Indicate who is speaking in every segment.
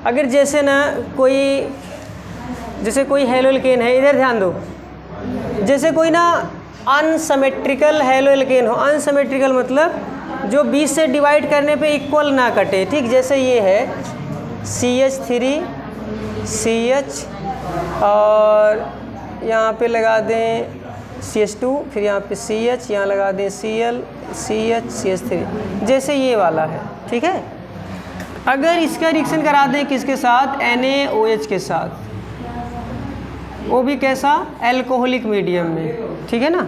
Speaker 1: अगर जैसे ना जैसे कोई हेलो एल्केन है, इधर ध्यान दो, जैसे कोई ना अनसिमेट्रिकल हेलो एल्केन हो, अनसिमेट्रिकल मतलब जो 20 से डिवाइड करने पे इक्वल ना कटे, ठीक, जैसे ये है CH3 CH और यहाँ पे लगा दें CH2, फिर यहाँ पे CH, यहाँ लगा दें Cl CH CH3, जैसे ये वाला है, ठीक है। अगर इसका रिएक्शन करा दें किसके साथ, NaOH के साथ, वो भी कैसा, एल्कोहलिक मीडियम में, ठीक है ना।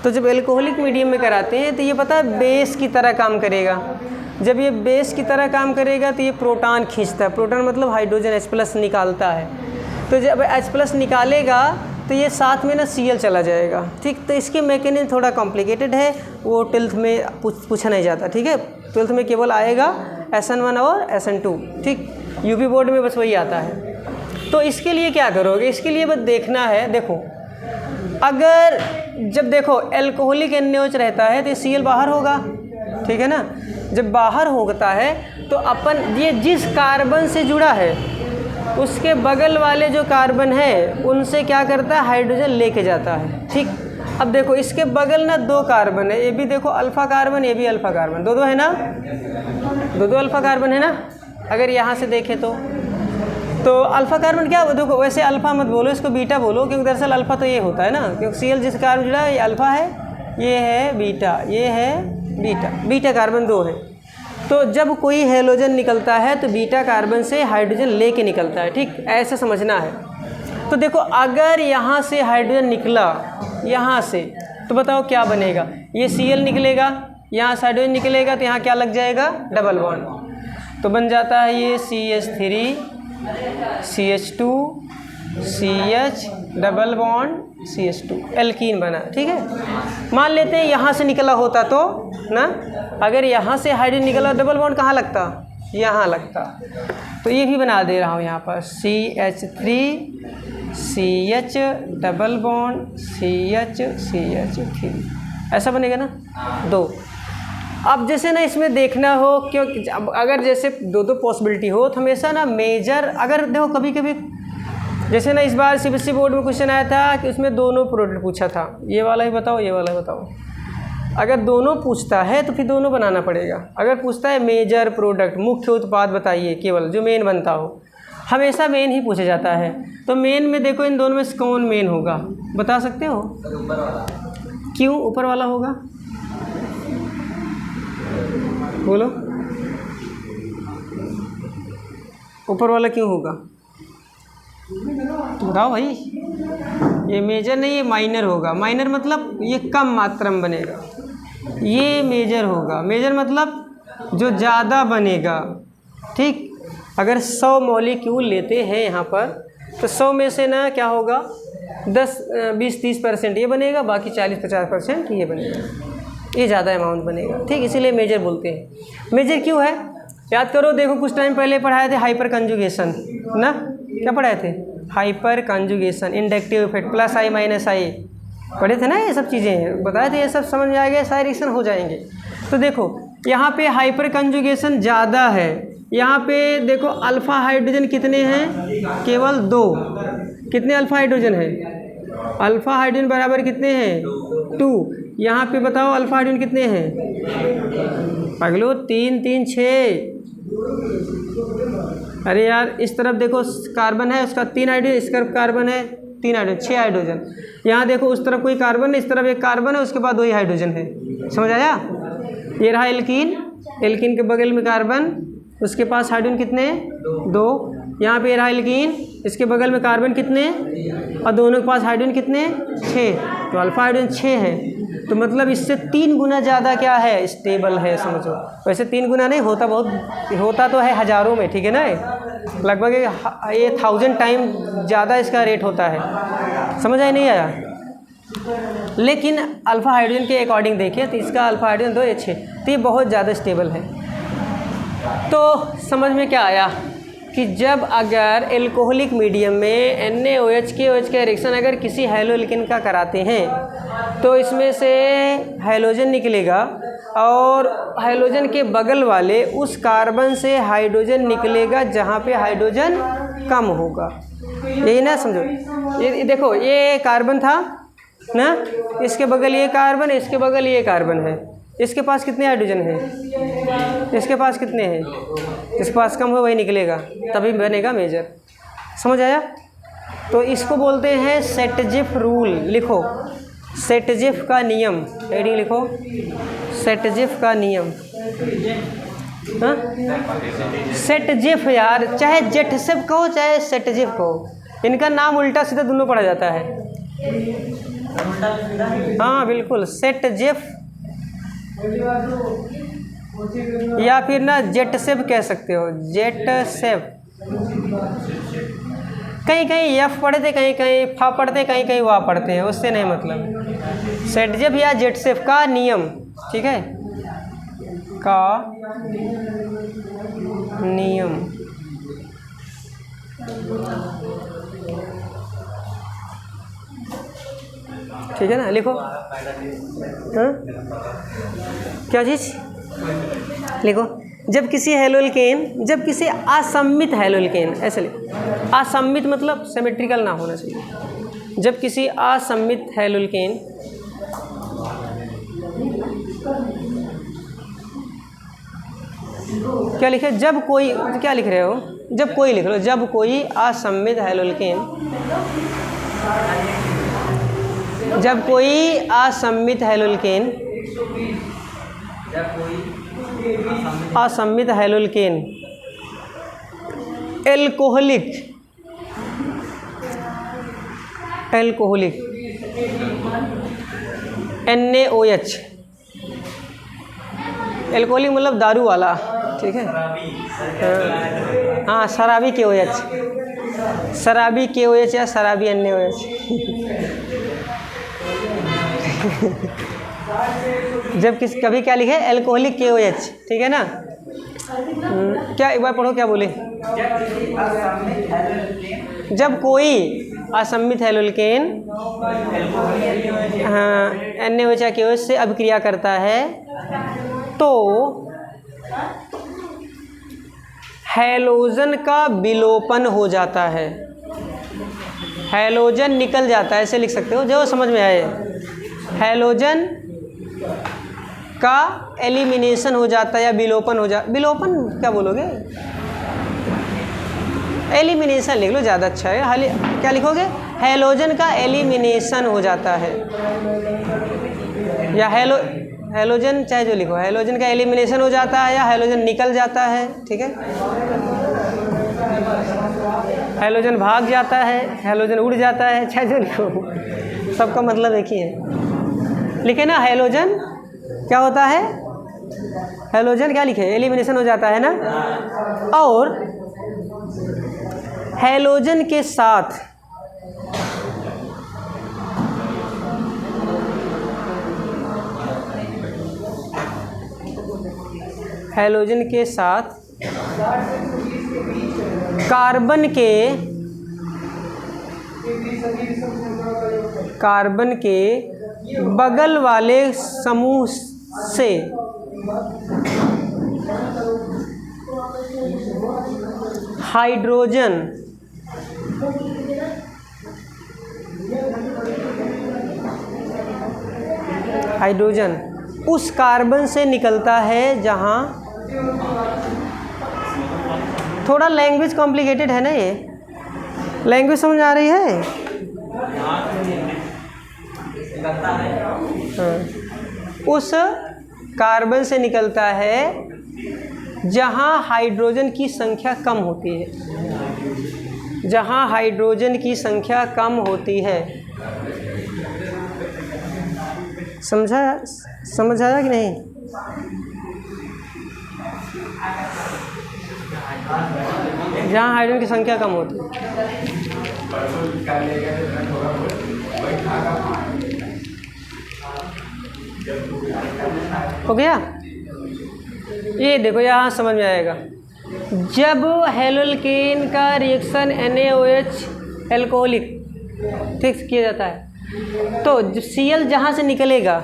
Speaker 1: तो जब एल्कोहलिक मीडियम में कराते हैं तो ये पता है बेस की तरह काम करेगा। जब ये बेस की तरह काम करेगा तो ये प्रोटॉन खींचता है, प्रोटॉन मतलब हाइड्रोजन H+ निकालता है। तो जब H+ निकालेगा तो ये साथ में ना Cl चला जाएगा, ठीक। तो इसके मैकेनिज्म थोड़ा कॉम्प्लिकेटेड है, वो 12th में पूछा नहीं जाता, ठीक है। 12th में केवल आएगा SN1 और SN2, ठीक। यूपी बोर्ड में बस वही आता है। तो इसके लिए क्या करोगे, इसके लिए बस देखना है, देखो अगर जब देखो एल्कोहलिक NaOH रहता है तो ये Cl बाहर होगा, ठीक है ना। जब बाहर होता है तो अपन ये जिस कार्बन से जुड़ा है उसके बगल वाले जो कार्बन है उनसे क्या करता है, हाइड्रोजन लेके जाता है, ठीक। अब देखो इसके बगल ना 2 कार्बन है, ये भी देखो अल्फ़ा कार्बन, ये भी अल्फ़ा कार्बन, दो है ना, दो अल्फ़ा कार्बन है ना। अगर यहाँ से देखें तो अल्फ़ा कार्बन क्या, देखो वैसे अल्फ़ा मत बोलो, इसको बीटा बोलो, क्योंकि दरअसल अल्फ़ा तो ये होता है ना, क्योंकि Cl जिस कार्बन जुड़ा है ये अल्फ़ा है, ये है बीटा, ये है बीटा, बीटा कार्बन 2 है। तो जब कोई हैलोजन निकलता है तो बीटा कार्बन से हाइड्रोजन लेके निकलता है, ठीक, ऐसे समझना है। तो देखो अगर यहाँ से हाइड्रोजन निकला, यहाँ से, तो बताओ क्या बनेगा, ये Cl निकलेगा, यहाँ से हाइड्रोजन निकलेगा तो यहाँ क्या लग जाएगा, डबल बॉन्ड, तो बन जाता है ये CH3 CH2 CH double bond CH2, alkene बना, ठीक है। मान लेते हैं यहाँ से निकला होता तो ना, अगर यहाँ से हाइड्रोजन निकला डबल बॉन्ड कहाँ लगता, यहाँ लगता। तो ये भी बना दे रहा हूँ यहाँ पर CH3 CH double bond CH3, ऐसा बनेगा ना 2। अब जैसे ना इसमें देखना हो, क्योंकि अगर जैसे दो पॉसिबिलिटी हो तो हमेशा ना मेजर, अगर देखो कभी कभी जैसे ना इस बार CBSE बोर्ड में क्वेश्चन आया था कि उसमें दोनों प्रोडक्ट पूछा था, ये वाला ही बताओ ये वाला ही बताओ। अगर दोनों पूछता है तो फिर दोनों बनाना पड़ेगा। अगर पूछता है मेजर प्रोडक्ट, मुख्य उत्पाद बताइए, केवल जो मेन बनता हो, हमेशा मेन ही पूछा जाता है। तो मेन में देखो इन दोनों में से कौन मेन होगा, बता सकते हो? क्यों ऊपर वाला होगा, बोलो ऊपर वाला क्यों होगा, तो बताओ भाई। ये मेजर नहीं, ये माइनर होगा। माइनर मतलब ये कम मात्रा में बनेगा, ये मेजर होगा। मेजर मतलब जो ज़्यादा बनेगा, ठीक। अगर 100 मॉलिक्यूल लेते हैं यहाँ पर तो 100 में से ना क्या होगा, 10 20 30% ये बनेगा, बाकी 40-50% ये बनेगा, ये ज़्यादा अमाउंट बनेगा, ठीक। इसीलिए मेजर बोलते हैं। मेजर क्यों है, याद करो, देखो कुछ टाइम पहले पढ़ाए थे हाइपर कंजुगेशन ना, क्या पढ़ाए थे, hyper conjugation, inductive effect, plus I minus I पढ़े थे ना, ये सब चीज़ें बताए थे, ये सब समझ में आ गया, सारे रिएक्शन हो जाएंगे। तो देखो यहाँ पे हाइपर कंजुगेशन ज़्यादा है, यहाँ पे देखो अल्फ़ा हाइड्रोजन कितने हैं, केवल 2। कितने अल्फ़ा हाइड्रोजन है, अल्फ़ा हाइड्रोजन बराबर कितने हैं, 2। यहाँ पे बताओ अल्फ़ा हाइड्रोजन कितने हैं, अगलो 3 3 6। अरे यार इस तरफ देखो कार्बन है, उसका 3 हाइड्रोजन, इस तरफ कार्बन है 3 हाइड्रोजन, 6 हाइड्रोजन। यहाँ देखो उस तरफ कोई कार्बन है, इस तरफ एक कार्बन है, उसके बाद 2 ही हाइड्रोजन है। समझ आया? ये रहा एल्कीन, एल्कीन के बगल में कार्बन, उसके पास हाइड्रोजन कितने, 2। यहाँ पे रहा एल्कीन, इसके बगल में कार्बन कितने, और दोनों के पास हाइड्रोजन कितने, 6। तो अल्फ़ा हाइड्रोजन 6 है, तो मतलब इससे 3 गुना ज़्यादा क्या है, स्टेबल है, समझो। वैसे 3 गुना नहीं होता, बहुत होता तो है हज़ारों में, ठीक है ना, लगभग ये 1000 टाइम ज़्यादा इसका रेट होता है। समझ आया नहीं आया? लेकिन अल्फ़ा हाइड्रोजन के अकॉर्डिंग देखें तो इसका अल्फ़ा हाइड्रोजन 2 या 6, तो ये बहुत ज़्यादा स्टेबल है। तो समझ में क्या आया कि जब अगर एल्कोहलिक मीडियम में NaOH के OH का रिएक्शन अगर किसी हैलो एल्कीन का कराते हैं तो इसमें से हैलोजन निकलेगा, और हाइड्रोजन के बगल वाले उस कार्बन से हाइड्रोजन निकलेगा जहाँ पे हाइड्रोजन कम होगा। यही ना समझो, ये देखो ये कार्बन था ना, इसके बगल ये कार्बन, इसके बगल ये कार्बन है, इसके पास कितने हाइड्रोजन है, इसके पास कितने हैं, जिसके पास कम हो वही निकलेगा, तभी बनेगा मेजर। समझ आया? तो इसको बोलते हैं सेटजिफ रूल। लिखो सेटजिफ का नियम, हेडिंग लिखो सेटजिफ का नियम। हाँ सेटजिफ यार, चाहे जेटसिफ कहो चाहे सेटजिफ कहो, इनका नाम उल्टा सीधा दोनों पढ़ा जाता है। हाँ बिल्कुल, सेटजिफ या फिर ना जेटसिफ कह सकते हो, जेटसिफ। कहीं कहीं यफ पढ़ते, कहीं कहीं फा पढ़ते, कहीं कहीं वाह पढ़ते हैं, उससे नहीं मतलब। सेटजिफ या जेटसिफ का नियम, ठीक है, का नियम। ठीक है ना, लिखो। हाँ क्या चीज़ लिखो? जब किसी हैलोल्केन, जब किसी असम्मित हैलोल्केन, ऐसे लिखो, असम्मित मतलब सिमेट्रिकल ना होना चाहिए। जब किसी असम्मित हैलोल्केन क्या लिखे? जब कोई, क्या लिख रहे हो? जब कोई लिख लो, जब कोई असम्मित हैलोल्केन, जब कोई असम्मित हैलोल्केन, असम्मित हैलोल्केन एल्कोहलिक, एल्कोहलिक NaOH, एल्कोहलिक मतलब दारू वाला, ठीक है। हाँ शराबी KOH, शराबी KOH या शराबी NaOH। जब किस कभी क्या लिखे? एल्कोहलिक KOH, ठीक है ना। क्या एक बार पढ़ो, क्या बोले? जब कोई असम्मित हैलोल्केन हाँ NaOH या KOH से अभिक्रिया करता है तो हैलोजन का विलोपन हो जाता है, हैलोजन निकल जाता है, ऐसे लिख सकते हो जो समझ में आए। हैलोजन का एलिमिनेशन हो जाता है या विलोपन हो जा, विलोपन क्या बोलोगे? एलिमिनेशन लिख लो, ज़्यादा अच्छा है। क्या लिखोगे? हैलोजन का एलिमिनेशन हो जाता है, या हैलोजन चाहे जो लिखो, हैलोजन का एलिमिनेशन हो जाता है या हैलोजन निकल जाता है, ठीक है। हैलोजन भाग जाता है, हैलोजन उड़ जाता है, चाहे जो लिखो, सबका मतलब एक ही है। लिखे ना, हैलोजन क्या होता है? हैलोजन क्या लिखे? एलिमिनेशन हो जाता है ना। और हैलोजन के साथ हैलोजन के साथ कार्बन के बगल वाले समूह से हाइड्रोजन उस कार्बन से निकलता है जहां, थोड़ा लैंग्वेज कॉम्प्लिकेटेड है ना, ये लैंग्वेज समझ आ रही है? हाँ। उस कार्बन से निकलता है जहां हाइड्रोजन की संख्या कम होती है, जहां हाइड्रोजन की संख्या कम होती है। समझ आया कि नहीं? जहाँ हाइड्रोजन की संख्या कम होती है। हो गया? ये देखो यहाँ समझ में आएगा। जब हैलोल्केन का रिएक्शन NaOH एल्कोहलिक ठीक किया जाता है तो Cl जहाँ से निकलेगा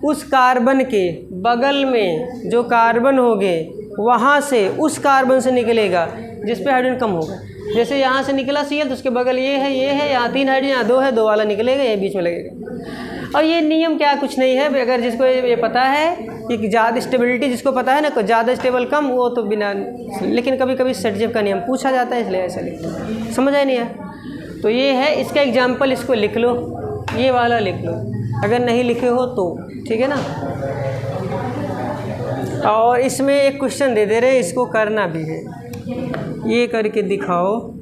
Speaker 1: उस कार्बन के बगल में जो कार्बन होंगे वहाँ से उस कार्बन से निकलेगा जिस पे हाइड्रोजन कम होगा। जैसे यहाँ से निकला Cl तो उसके बगल ये है, यहाँ 3 हाइड्रोजन, यहाँ 2 है, 2 वाला निकलेगा, ये बीच में लगेगा। और ये नियम क्या कुछ नहीं है, अगर जिसको ये पता है कि ज़्यादा स्टेबिलिटी जिसको पता है ना, ज़्यादा स्टेबल कम, वो तो बिना, लेकिन कभी कभी सेटजेफ का नियम पूछा जाता है इसलिए ऐसा लिखते हैं, समझ आया नहीं है। तो ये है इसका एग्जाम्पल, इसको लिख लो, ये वाला लिख लो अगर नहीं लिखे हो तो, ठीक है ना। और इसमें एक क्वेश्चन दे दे रहे, इसको करना भी है, ये करके दिखाओ।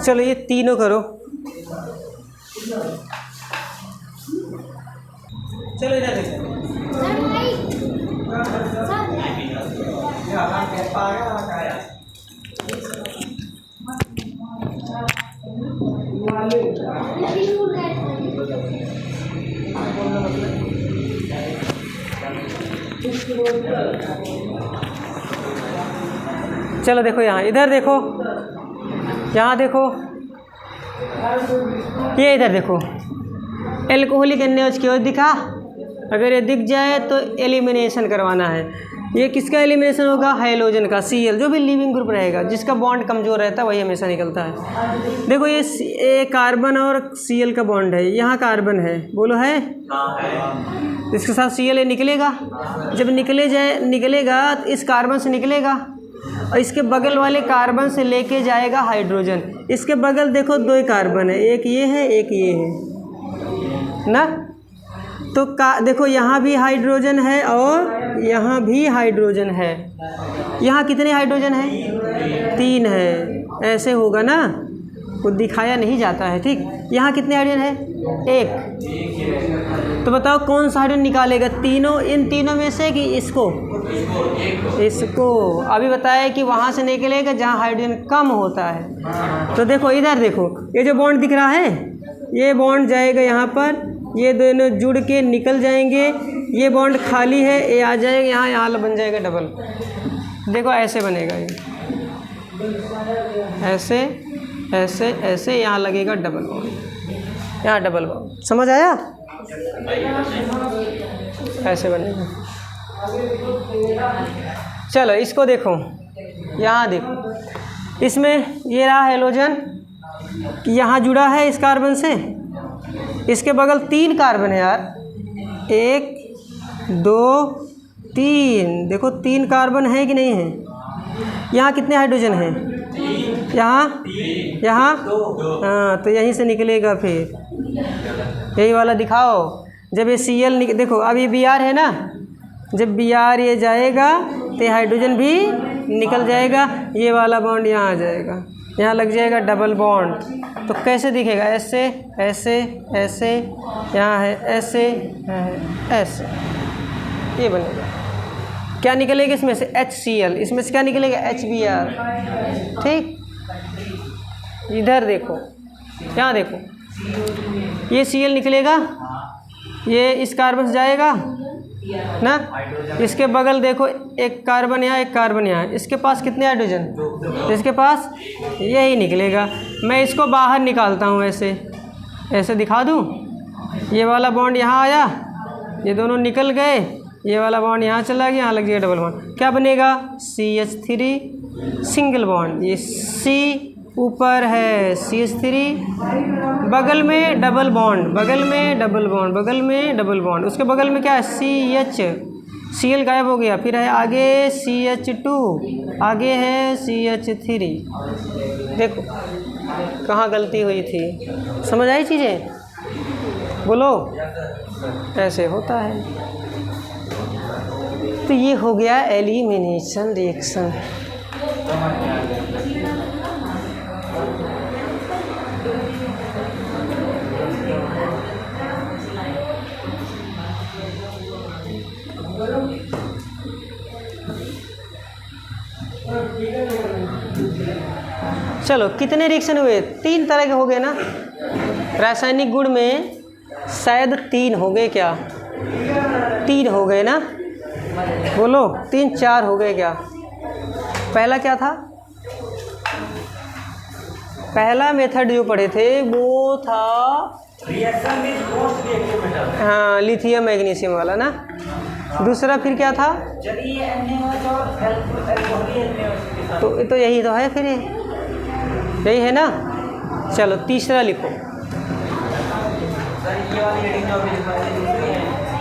Speaker 1: चलो ये तीनों करो, चलो इधर देखो। चलो देखो यहाँ, इधर देखो, यहाँ देखो, ये इधर देखो, एल्कोहलिक NaOH की ओर दिखा, अगर ये दिख जाए तो एलिमिनेशन करवाना है। ये किसका एलिमिनेशन होगा? हाइड्रोजन का, Cl, जो भी लिविंग ग्रुप रहेगा जिसका बॉन्ड कमज़ोर रहता है वही हमेशा निकलता है। देखो ये कार्बन और Cl का बॉन्ड है, यहाँ कार्बन है, बोलो है, इसके साथ Cl निकलेगा, जब निकलेगा तो इस कार्बन से निकलेगा और इसके बगल वाले कार्बन से लेके जाएगा हाइड्रोजन। इसके बगल देखो 2 कार्बन है, एक ये है एक ये है ना, तो देखो यहाँ भी हाइड्रोजन है और यहाँ भी हाइड्रोजन है। यहाँ कितने हाइड्रोजन है? 3 है, ऐसे होगा ना, वो दिखाया नहीं जाता है, ठीक। यहाँ कितने हाइड्रोजन है? 1। तो बताओ कौन सा हाइड्रोजन निकालेगा? तीनों, इन तीनों में से कि इसको? इसको। अभी बताया कि वहाँ से निकलेगा जहाँ हाइड्रोजन कम होता है। तो देखो इधर देखो, ये जो बॉन्ड दिख रहा है, ये बॉन्ड जाएगा यहाँ पर, ये दोनों जुड़ के निकल जाएंगे, ये बॉन्ड खाली है, ये आ जाएगा यहाँ, यहाँ बन जाएगा डबल। देखो ऐसे बनेगा ये, ऐसे ऐसे ऐसे, यहाँ लगेगा डबल बॉन्ड, यहाँ डबल बॉन्ड, समझ आया? ऐसे बनेगा। चलो इसको देखो, यहाँ देखो, इसमें ये रहा हाइड्रोजन, यहाँ जुड़ा है इस कार्बन से, इसके बगल 3 कार्बन है यार, 1 2 3, देखो 3 कार्बन है कि नहीं है? यहाँ कितने हाइड्रोजन हैं? यहाँ हाँ, तो यहीं से निकलेगा फिर, यही वाला दिखाओ। जब ये Cl देखो, अब ये Br है ना, जब Br ये जाएगा तो हाइड्रोजन भी निकल जाएगा, ये वाला बॉन्ड यहाँ आ जाएगा, यहाँ लग जाएगा डबल बॉन्ड। तो कैसे दिखेगा? ऐसे ऐसे ऐसे, यहाँ है ऐसे, ऐसे, ये बनेगा। क्या निकलेगा इसमें से? HCl, इसमें से क्या निकलेगा? HBr, ठीक। इधर देखो, यहाँ देखो, ये Cl निकलेगा, ये इस कार्बन से जाएगा, ना। इसके बगल देखो, एक कार्बन यहाँ, एक कार्बन यहाँ, इसके पास कितने हाइड्रोजन, इसके पास यही निकलेगा। मैं इसको बाहर निकालता हूँ, ऐसे दिखा दूँ। ये वाला बॉन्ड यहाँ आया, ये दोनों निकल गए, ये वाला बॉन्ड यहाँ चला गया, यहाँ लग गया डबल बॉन्ड। क्या बनेगा, CH3 सिंगल बॉन्ड। ये C ऊपर है CH3, बगल में डबल बॉन्ड, बगल में डबल बॉन्ड, बगल में डबल बॉन्ड। उसके बगल में क्या है, CH, Cl गायब हो गया। फिर है आगे CH2, आगे है CH3। देखो कहाँ गलती हुई थी, समझ आई चीज़ें, बोलो। ऐसे होता है। तो ये हो गया एलिमिनेशन रिएक्शन। चलो कितने रिएक्शन हुए, 3 तरह के हो गए ना। रासायनिक गुण में शायद 3 हो गए, क्या 3 हो गए ना, बोलो 3 4 हो गए क्या। पहला क्या था, पहला मेथड जो पढ़े थे वो था हाँ लिथियम मैग्नीशियम वाला ना। दूसरा फिर क्या था, तो यही तो है, फिर यही है ना। चलो तीसरा लिखो,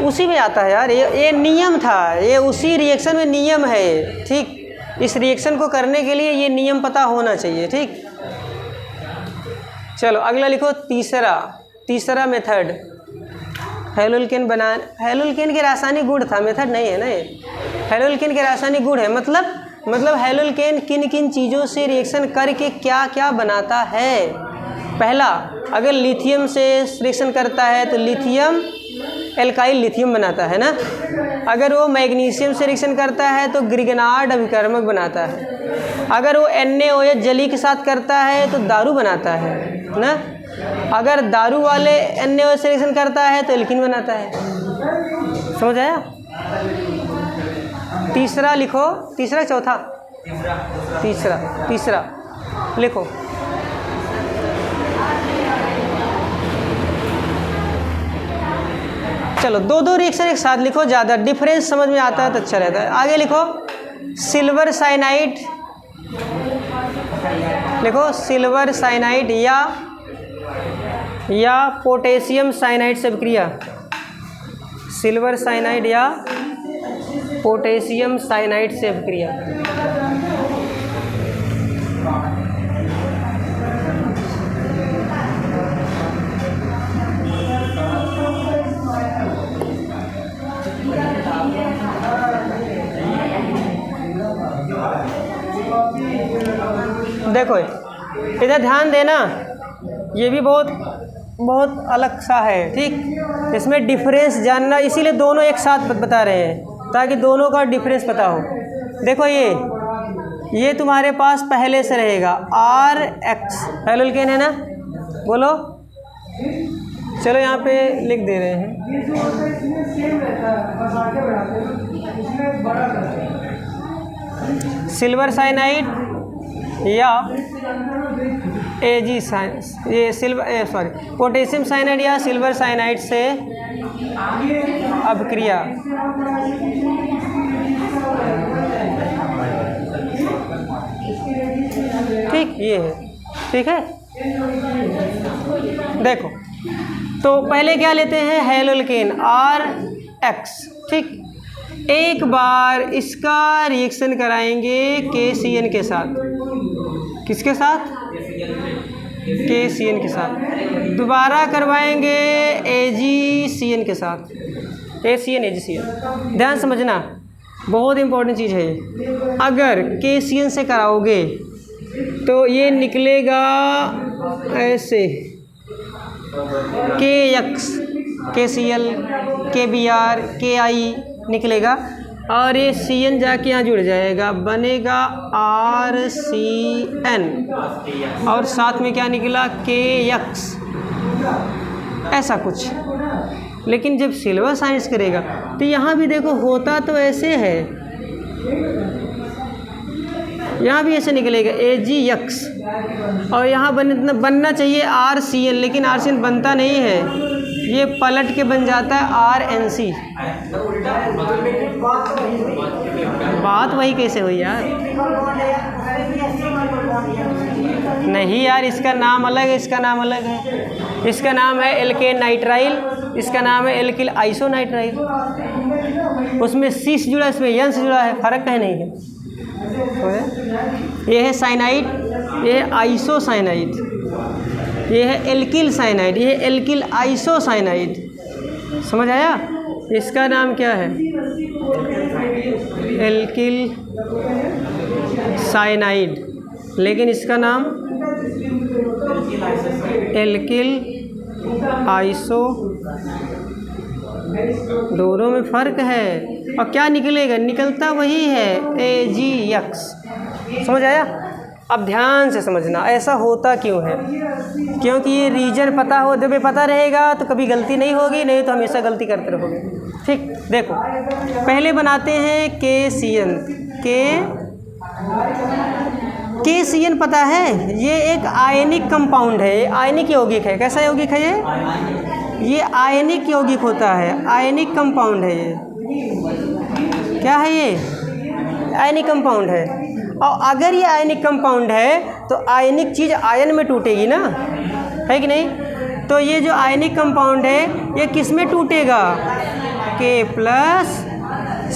Speaker 1: उसी में आता है यार, ये नियम था, ये उसी रिएक्शन में नियम है, ठीक। इस रिएक्शन को करने के लिए ये नियम पता होना चाहिए, ठीक। चलो अगला लिखो, तीसरा मेथड हेलोल्केन बना। हेलोल्केन के रासायनिक गुण था, मेथड नहीं है ना ये। हेलोल्केन के रासायनिक गुण है, मतलब हेलोल्केन किन किन चीज़ों से रिएक्शन करके क्या क्या बनाता है। पहला, अगर लिथियम से रिएक्शन करता है तो लिथियम एल्काइल लिथियम बनाता है ना। अगर वो मैग्नीशियम से रिएक्शन करता है तो ग्रिगनार्ड अभिकर्मक बनाता है। अगर वो NaOH जली के साथ करता है तो दारू बनाता है ना। अगर दारू वाले NaOH से रिएक्शन करता है तो एल्कीन बनाता है। समझ आया। तीसरा लिखो, तीसरा चौथा, तीसरा लिखो। चलो दो रिएक्शन एक साथ लिखो, ज़्यादा डिफरेंस समझ में आता है तो अच्छा रहता है। आगे लिखो सिल्वर साइनाइड, लिखो सिल्वर साइनाइड या पोटेशियम साइनाइड से अभिक्रिया। सिल्वर साइनाइड या पोटेशियम साइनाइड से अभिक्रिया। देखो इधर ध्यान देना, ये भी बहुत अलग सा है, ठीक। इसमें डिफरेंस जानना, इसीलिए दोनों एक साथ बता रहे हैं ताकि दोनों का डिफरेंस पता हो। देखो ये तुम्हारे पास पहले से रहेगा RH हेलोल्केन है ना, बोलो। चलो यहाँ पे लिख दे रहे हैं, सिल्वर साइनाइड या पोटेशियम साइनाइड या सिल्वर साइनाइड से अभिक्रिया। ठीक, ये है, ठीक है। देखो तो पहले क्या लेते हैं, हेलोल्केन RH, ठीक। एक बार इसका रिएक्शन कराएंगे KCN के साथ। किसके साथ, KCN के साथ। दोबारा करवाएंगे AgCN के साथ, ACN AgCN। ध्यान समझना, बहुत इम्पोर्टेंट चीज़ है ये। अगर KCN से कराओगे तो ये निकलेगा ऐसे, KX, KCl, KBr, KI निकलेगा, और ये CN जाके यहाँ जुड़ जाएगा, बनेगा RCN, और साथ में क्या निकला, KX, ऐसा कुछ। लेकिन जब सिल्वर साइंस करेगा तो यहाँ भी देखो होता तो ऐसे है, यहाँ भी ऐसे निकलेगा AgX, और यहाँ बनना चाहिए RCl, लेकिन RCl बनता नहीं है, ये पलट के बन जाता है RNC। बात वही कैसे हुई यार? नहीं यार, इसका नाम अलग है, इसका नाम अलग है। इसका नाम है एल्केन नाइट्राइल, इसका नाम है एल्किल आइसोनाइट्राइल। उसमें C से जुड़ा, इसमें N से जुड़ा है, फर्क है नहीं है। ये है साइनाइड, ये है आइसोसाइनाइड, ये है एल्किल साइनाइड, ये है एल्किल आइसोसाइनाइड। समझ आया? इसका नाम क्या है? एल्किल साइनाइड, लेकिन इसका नाम एल्किल आइसो। दोनों में फ़र्क है। और क्या निकलेगा? निकलता वही है AgX। समझ आया? अब ध्यान से समझना ऐसा होता क्यों है, क्योंकि ये रीजन पता हो, जब ये पता रहेगा तो कभी गलती नहीं होगी, नहीं तो हमेशा गलती करते रहोगे। ठीक, देखो पहले बनाते हैं KCN। KCN पता है, ये एक आयनिक कंपाउंड है, आयनिक यौगिक है। कैसा यौगिक है ये आयनिक यौगिक होता है, आयनिक कंपाउंड है ये। क्या है ये? आयनिक कंपाउंड है। और अगर ये आयनिक कंपाउंड है तो आयनिक चीज़ आयन में टूटेगी ना, है कि नहीं? तो ये जो आयनिक कंपाउंड है ये किस में टूटेगा? K plus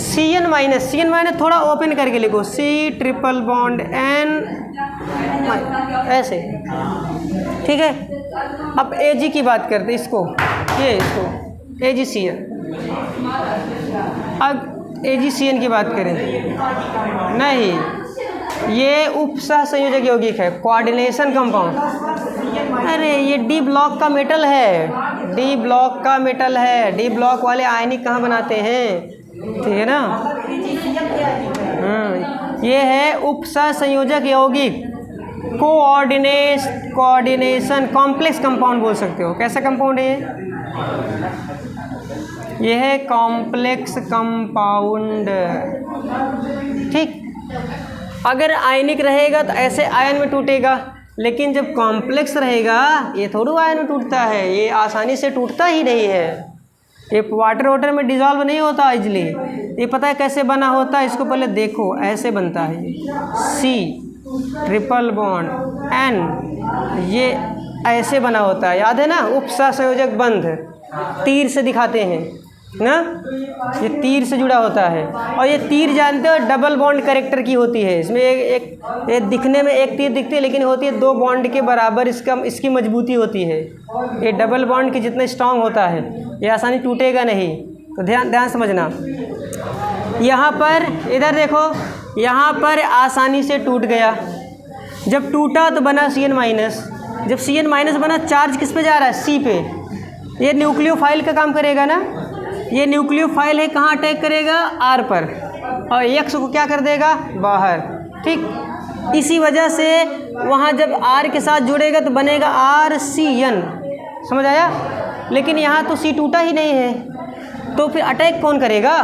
Speaker 1: CN minus. CN minus थोड़ा ओपन करके लिखो, C ट्रिपल बॉन्ड N, ऐसे। ठीक है, अब Ag की बात करते हैं, इसको AgCN। अब AgCN की बात करें, नहीं, ये उपसह संयोजक यौगिक है, कोऑर्डिनेशन कंपाउंड। अरे ये D ब्लॉक का मेटल है, D ब्लॉक का मेटल है। D ब्लॉक वाले आयनिक कहाँ बनाते हैं? ठीक है ना? ये है उपसह संयोजक यौगिक, कोऑर्डिनेशन कॉम्प्लेक्स कंपाउंड बोल सकते हो। कैसा कंपाउंड है ये है कॉम्प्लेक्स कंपाउंड। ठीक, अगर आयनिक रहेगा तो ऐसे आयन में टूटेगा, लेकिन जब कॉम्प्लेक्स रहेगा ये थोड़ा आयन में टूटता है, ये आसानी से टूटता ही नहीं है। ये वाटर में डिज़ोल्व नहीं होता इजली। ये पता है कैसे बना होता है? इसको पहले देखो, ऐसे बनता है ये C ट्रिपल बॉन्ड N, ये ऐसे बना होता है, याद है ना? उपसह संयोजक बंध तीर से दिखाते हैं ना, ये तीर से जुड़ा होता है। और ये तीर जानते हो डबल बॉन्ड कैरेक्टर की होती है। इसमें एक दिखने में एक तीर दिखती है, लेकिन होती है 2 बॉन्ड के बराबर इसकी मजबूती होती है। ये डबल बॉन्ड के जितना स्ट्रांग होता है, ये आसानी टूटेगा नहीं। तो ध्यान समझना। यहाँ पर इधर देखो, यहाँ पर आसानी से टूट गया। जब टूटा तो बना CN माइनस। जब CN माइनस बना, चार्ज किस पे जा रहा है? C पे। ये न्यूक्लियोफाइल का काम करेगा ना, ये न्यूक्लियोफाइल है, कहाँ अटैक करेगा? R पर, और X को क्या कर देगा? बाहर। ठीक, इसी वजह से वहाँ जब R के साथ जुड़ेगा तो बनेगा RCN। समझ आया? लेकिन यहाँ तो C टूटा ही नहीं है, तो फिर अटैक कौन करेगा?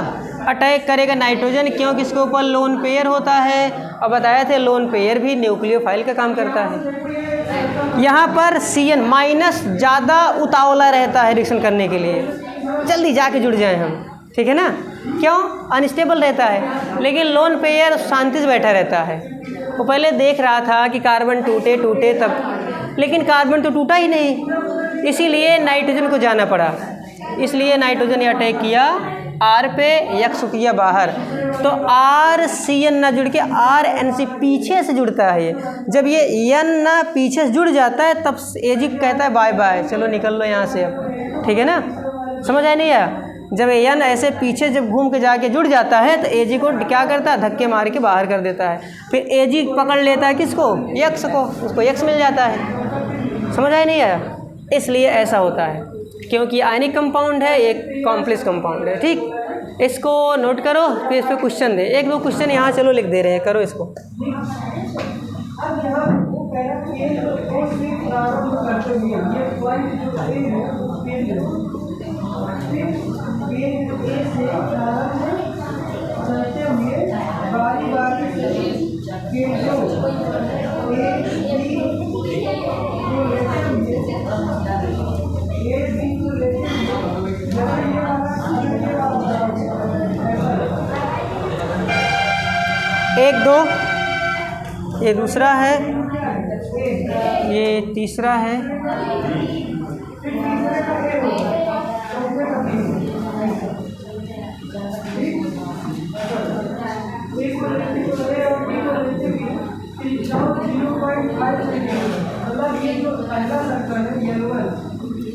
Speaker 1: अटैक करेगा नाइट्रोजन, क्योंकि इसके ऊपर लोन पेयर होता है। और बताया थे लोन पेयर भी न्यूक्लियोफाइल का काम करता है। यहाँ पर CN माइनस ज़्यादा उतावला रहता है रिएक्शन करने के लिए, जल्दी जाके जुड़ जाएं हम। ठीक है ना? क्यों? अनस्टेबल रहता है। लेकिन लोन पेयर शांति से बैठा रहता है। वो पहले देख रहा था कि कार्बन टूटे तब, लेकिन कार्बन तो टूटा ही नहीं, इसीलिए नाइट्रोजन को जाना पड़ा। इसलिए नाइट्रोजन ने अटैक किया R पे, X को किया बाहर। तो RCN ना जुड़ के RNC पीछे से जुड़ता है। जब ये N ना पीछे से जुड़ जाता है तब Ag कहता है बाय बाय, चलो निकल लो यहाँ से अब। ठीक है ना? समझ आया नहीं आया? जब N ऐसे पीछे जब घूम के जाके जुड़ जाता है तो Ag को क्या करता है? धक्के मार के बाहर कर देता है। फिर Ag पकड़ लेता है किसको? X को, उसको X मिल जाता है। समझ आया नहीं आया? इसलिए ऐसा होता है, क्योंकि आयनिक कंपाउंड है, एक कॉम्प्लेक्स कंपाउंड है। ठीक, इसको नोट करो, फिर इस पर क्वेश्चन दे। 1-2 क्वेश्चन यहाँ चलो लिख दे रहे हैं, करो इसको। 1 2, ये दूसरा है, ये तीसरा है,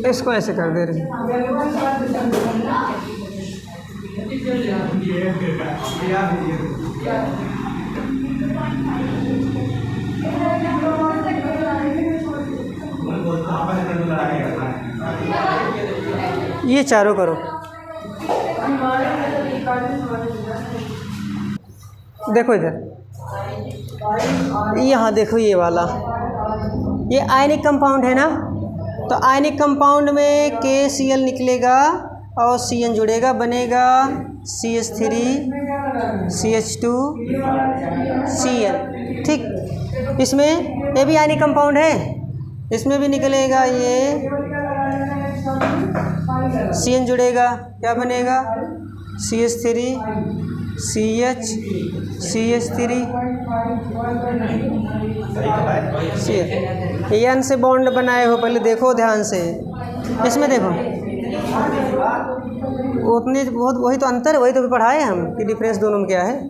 Speaker 1: इसको ऐसे कर दे रहे। ये चारों करो। देखो इधर, यहाँ देखो ये वाला, ये आयनिक कंपाउंड है ना, तो आयनिक कंपाउंड में KCl निकलेगा और CN जुड़ेगा, बनेगा CH3 CH2 CN। ठीक, इसमें ये भी आयनिक कंपाउंड है, इसमें भी निकलेगा ये CN जुड़ेगा, क्या बनेगा CH3 CH CH3 CN से बॉन्ड बनाए हो, पहले देखो ध्यान से, इसमें देखो उतनी बहुत, वही तो अंतर है, वही तो पढ़ाए हम कि डिफरेंस दोनों में क्या है।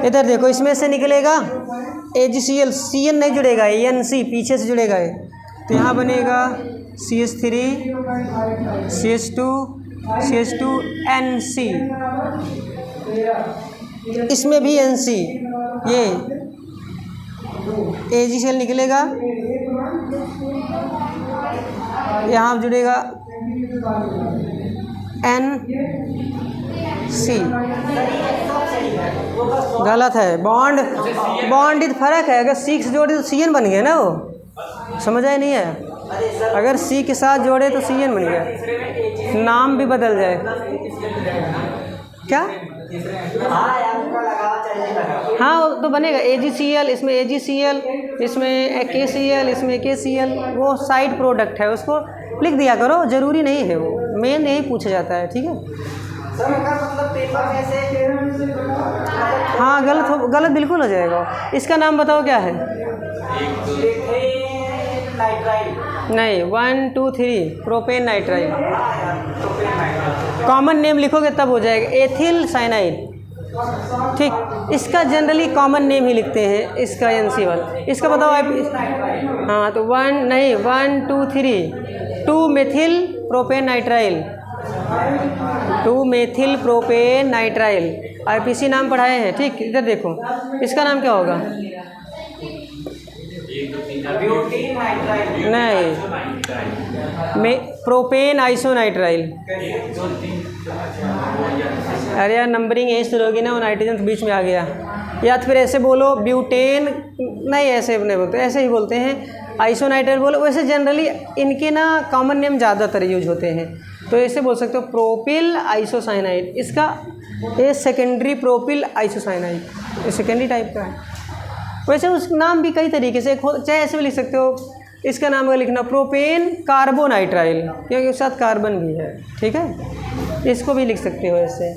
Speaker 1: इधर देखो, इसमें से निकलेगा AgCl, CN नहीं जुड़ेगा, NC पीछे से जुड़ेगा ये, तो यहाँ बनेगा CH3 CH2 CH2 NC, इसमें भी NC, ये AgCl निकलेगा, यहाँ जुड़ेगा NC। गलत है, बॉन्ड फर्क है, अगर C से जोड़े तो CN बन गया ना, वो समझ आया नहीं है, अगर C के साथ जोड़े तो CN बन गया, नाम भी बदल जाए क्या। हाँ वो तो बनेगा AgCl, इसमें AgCl, इसमें KCl, इसमें KCl, वो साइड प्रोडक्ट है, उसको लिख दिया करो, ज़रूरी नहीं है, वो मेन यही पूछा जाता है। ठीक है, हाँ गलत बिल्कुल हो जाएगा। इसका नाम बताओ क्या है। नहीं, 1 2 3 प्रोपेन नाइट्राइल, कॉमन नेम लिखोगे तब हो जाएगा, एथिल साइनाइड। ठीक, इसका जनरली कॉमन नेम ही लिखते हैं, इसका NC1, इसका बताओ आप। हाँ तो 1 2 3 2 methyl propane nitrile, 2 methyl propane nitrile, IPC नाम पढ़ाए हैं। ठीक, इधर देखो, इसका नाम क्या होगा। नहीं, प्रोपेन आइसोनाइट्राइल। अरे यार नंबरिंग यही शुरू होगी ना, वो नाइट्रोजन बीच में आ गया। या तो फिर ऐसे बोलो ब्यूटेन, नहीं ऐसे नहीं बोलते, ऐसे ही बोलते हैं आइसोनाइट्राइल बोलो। वैसे जनरली इनके ना कॉमन नेम ज़्यादातर यूज होते हैं, तो ऐसे बोल सकते हो प्रोपिल आइसोसाइनाइड, इसका ये सेकेंडरी प्रोपिल आइसोसाइनाइड, ये सेकेंडरी टाइप का है। वैसे उस नाम भी कई तरीके से, चाहे ऐसे भी लिख सकते हो, इसका नाम अगर लिखना प्रोपेन कार्बोनाइट्राइल, क्योंकि उसके साथ कार्बन भी है। ठीक है, इसको भी लिख सकते हो ऐसे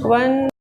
Speaker 1: 1